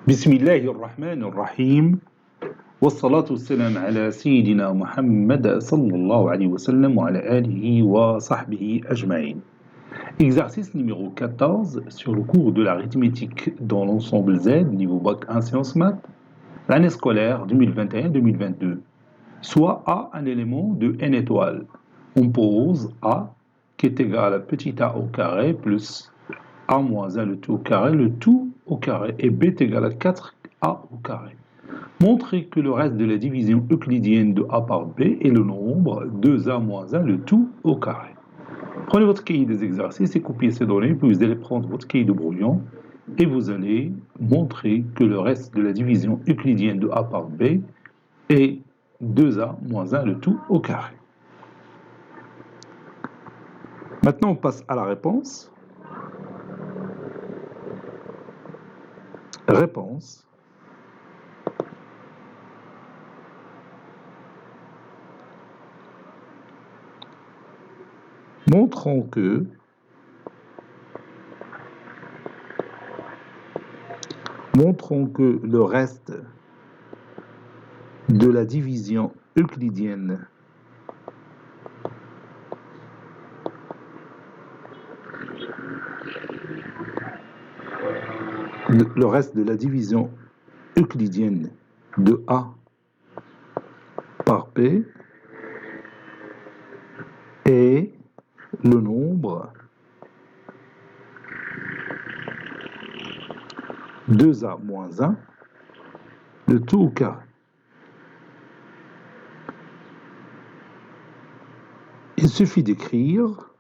بسم الله الرحمن الرحيم والصلاة والسلام على سيدنا محمد صلى الله عليه وسلم وعلى آله وصحبه أجمعين. Exercice numéro 14 sur le cours de l'arithmétique dans l'ensemble Z, niveau bac 1 sciences maths, l'année scolaire 2021-2022. Soit A un élément de n étoiles. On pose A qui est égal à petit a au carré plus a moins 1 le tout au carré et b est égal à 4a au carré. Montrez que le reste de la division euclidienne de a par b est le nombre 2a moins 1 le tout au carré. Prenez votre cahier des exercices et copiez ces données, puis vous allez prendre votre cahier de brouillon et vous allez montrer que le reste de la division euclidienne de a par b est 2a moins 1 le tout au carré. Maintenant, on passe à la réponse. Réponse. Montrons que le reste de la division euclidienne de A par P est le nombre 2A moins 1 le tout au carré. Il suffit d'écrire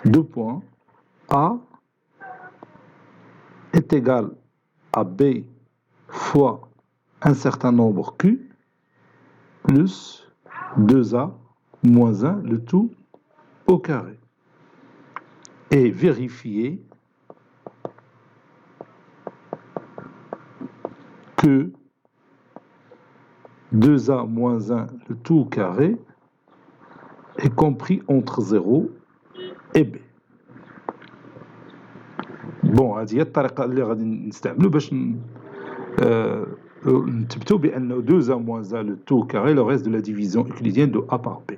deux points. A est égal à B fois un certain nombre Q plus 2A moins 1 le tout au carré. Et vérifier que 2A moins 1 le tout au carré est compris entre 0 et B. بون هذه هي الطريقة اللي غادي نستعملو باش نثبتو بأنه 2A moins 1 le tout au carré le reste de la division euclidienne de A par B.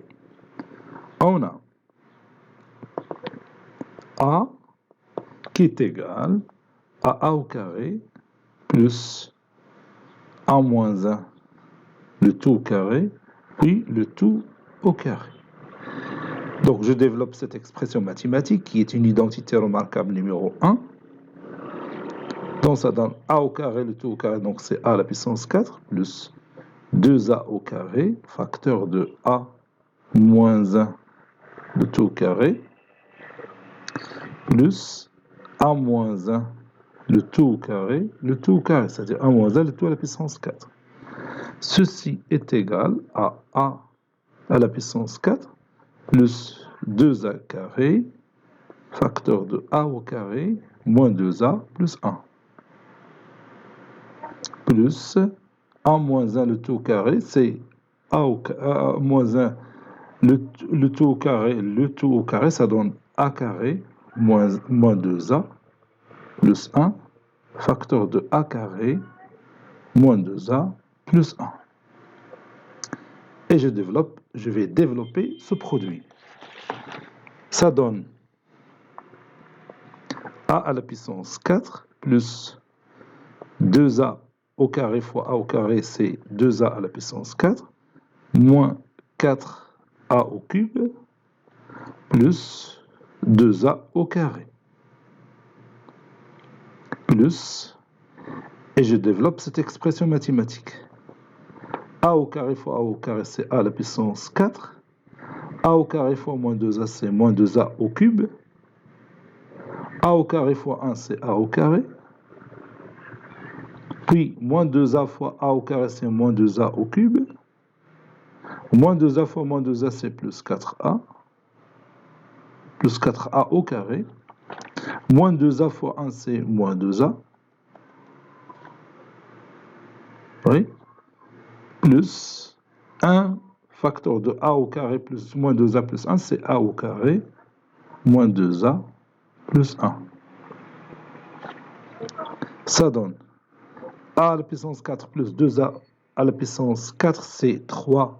On a A qui est égal à A au carré plus A moins 1 le tout au carré puis le tout au carré. Donc je développe cette expression mathématique qui est une identité remarquable numéro 1. Donc ça donne A au carré, le tout au carré, donc c'est A à la puissance 4, plus 2A au carré, facteur de A moins 1, le tout au carré, plus A moins 1, le tout au carré, c'est-à-dire A moins 1, le tout à la puissance 4. Ceci est égal à A à la puissance 4, plus 2A carré, facteur de A au carré, moins 2A, plus 1. Plus A moins 1 le tout au carré, c'est A moins 1 le tout au carré, ça donne A carré moins 2A plus 1, facteur de A carré moins 2A plus 1. Et je vais développer ce produit. Ça donne A à la puissance 4 plus 2A au carré fois A au carré, c'est 2A à la puissance 4, moins 4A au cube, plus 2A au carré. Plus, et je développe cette expression mathématique. A au carré fois A au carré, c'est A à la puissance 4. A au carré fois moins 2A, c'est moins 2A au cube. A au carré fois 1, c'est A au carré. Puis, moins 2A fois A au carré, c'est moins 2A au cube. Moins 2A fois moins 2A, c'est plus 4A. Plus 4A au carré. Moins 2A fois 1, c'est moins 2A. Oui. Plus 1 facteur de A au carré plus moins 2A plus 1, c'est A au carré. moins 2A plus 1. Ça donne A à la puissance 4 plus 2A à la puissance 4, c'est 3A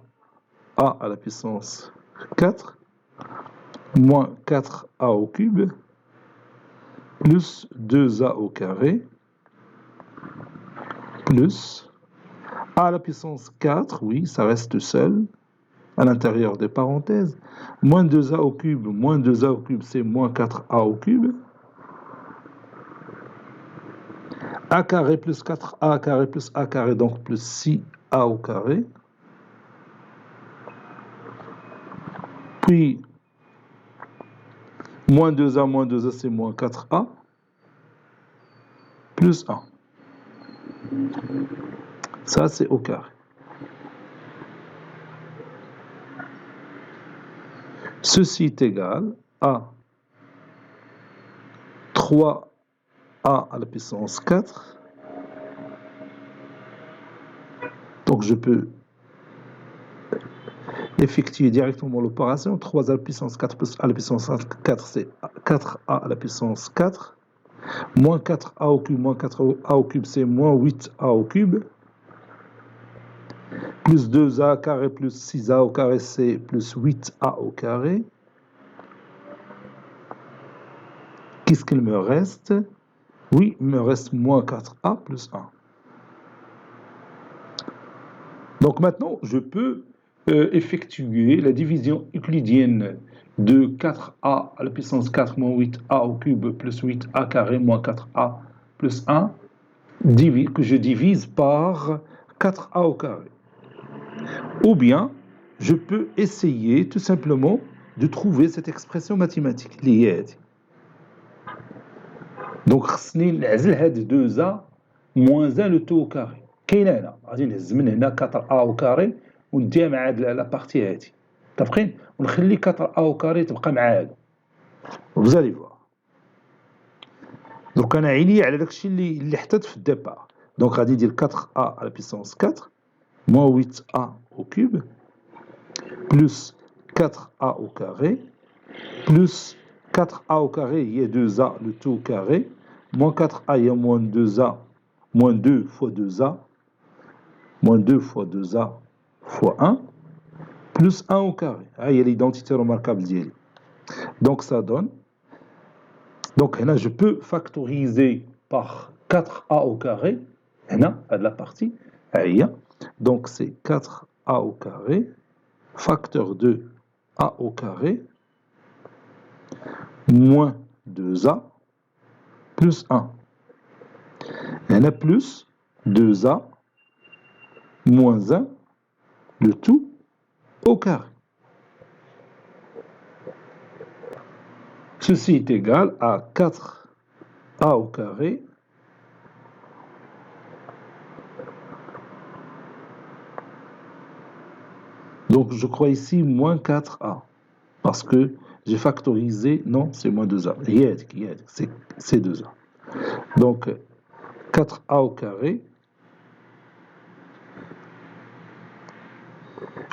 à la puissance 4, moins 4A au cube, plus 2A au carré, plus A à la puissance 4, oui, ça reste seul, à l'intérieur des parenthèses, moins 2A au cube, c'est moins 4A au cube, A carré plus 4A carré plus A carré, donc plus 6A au carré, puis moins 2A, c'est moins 4A, plus 1. Ça, c'est au carré. Ceci est égal à 3A à la puissance 4. Donc, je peux effectuer directement l'opération. 3A à la puissance 4 plus A à la puissance 4, c'est 4A à la puissance 4. Moins 4A au cube, moins 4A au cube, c'est moins 8A au cube. Plus 2A carré plus 6A au carré, c'est plus 8A au carré. Qu'est-ce qu'il me reste? Oui, il me reste moins 4A plus 1. Donc maintenant, je peux effectuer la division euclidienne de 4A à la puissance 4 moins 8A au cube plus 8A carré moins 4A plus 1, que je divise par 4A au carré. Ou bien, je peux essayer tout simplement de trouver cette expression mathématique. Donc, خصني نعزل هاد 2A moins 1 le tout au carré. كاين هنا غادي نهز من هنا 4A au carré ونديها مع هاد لا بارتي هادي. متفقين؟ ونخلي 4A au carré تبقى مع هادو. Vous allez voir. Donc انا عيني على داكشي اللي حطيت في الديبار. Donc غادي ندير 4A à la puissance 4 moins 8A au cube plus 4A au carré plus 4A au carré, il y a 2A, le tout au carré, moins 4A, il y a moins 2A, moins 2 fois 2A, moins 2 fois 2A fois 1, plus 1 au carré. Ah, il y a l'identité remarquable d'IL. Donc ça donne, donc là je peux factoriser par 4A au carré, là, à la partie, donc c'est 4A au carré, facteur de A au carré, moins 2A, plus 1. Il y en a plus 2A moins 1, le tout au carré. Ceci est égal à 4A au carré donc je crois ici moins 4A parce que j'ai factorisé, non c'est moins 2A, c'est 2A. Donc 4A au carré,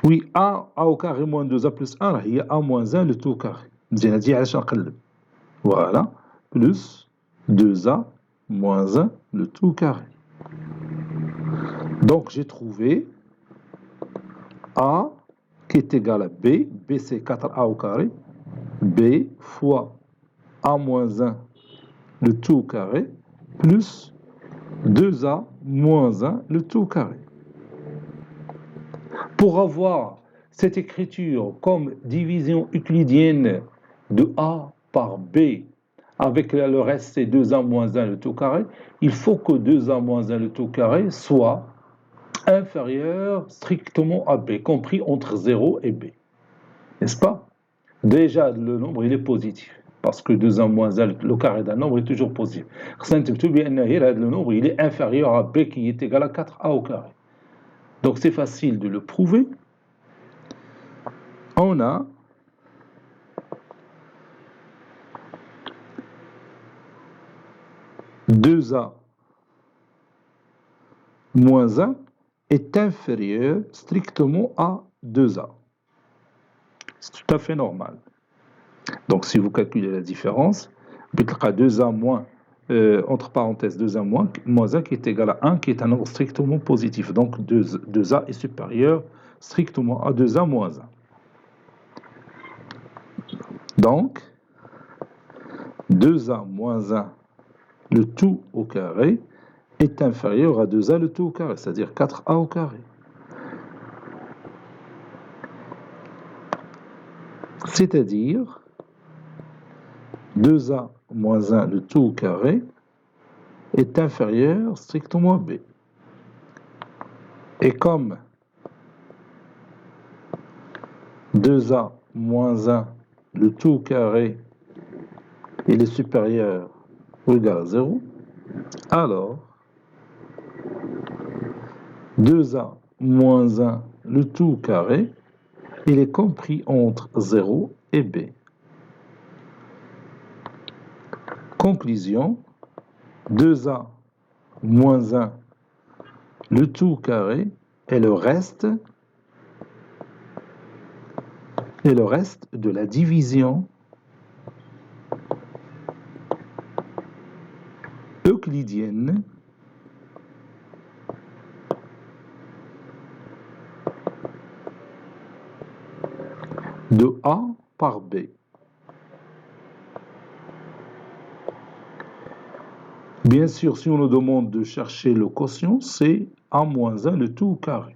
oui A au carré moins 2A plus 1, il y a A moins 1 le tout au carré. Voilà, plus 2A moins 1 le tout au carré. Donc j'ai trouvé A qui est égal à B, B c'est 4A au carré, B fois A moins 1 le tout au carré, plus 2A moins 1 le tout au carré. Pour avoir cette écriture comme division euclidienne de A par B, avec le reste c'est 2A moins 1 le tout au carré, il faut que 2A moins 1 le tout au carré soit inférieur strictement à B, compris entre 0 et B. N'est-ce pas? Déjà, le nombre, il est positif. Parce que 2A moins 1, le carré d'un nombre est toujours positif. Le nombre, il est inférieur à B qui est égal à 4A au carré. Donc, c'est facile de le prouver. On a deux A moins 1 est inférieur strictement à 2A. C'est tout à fait normal. Donc si vous calculez la différence, بتلقى 2A moins, entre parenthèses 2A moins 1 qui est égal à 1 qui est un nombre strictement positif. Donc 2A est supérieur strictement à 2A moins 1. Donc 2A moins 1 le tout au carré est inférieur à 2A le tout au carré, c'est-à-dire 4A au carré. C'est-à-dire 2A moins 1 le tout au carré est inférieur strictement à B. Et comme 2A moins 1 le tout au carré il est supérieur ou égal à 0, alors 2A moins 1 le tout au carré il est compris entre 0 et B. Conclusion, 2A moins 1 le tout au carré est le reste de la division euclidienne de A par B. Bien sûr, si on nous demande de chercher le quotient, c'est A moins 1 le tout au carré.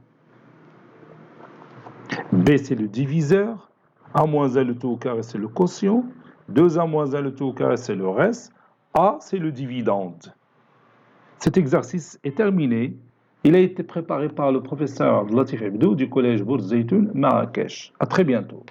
B, c'est le diviseur. A moins 1 le tout au carré, c'est le quotient. 2A moins 1 le tout au carré, c'est le reste. A, c'est le dividende. Cet exercice est terminé. Il a été préparé par le professeur Abdelatif Hebdou du collège Bourz Zeytoun, Marrakech. À très bientôt.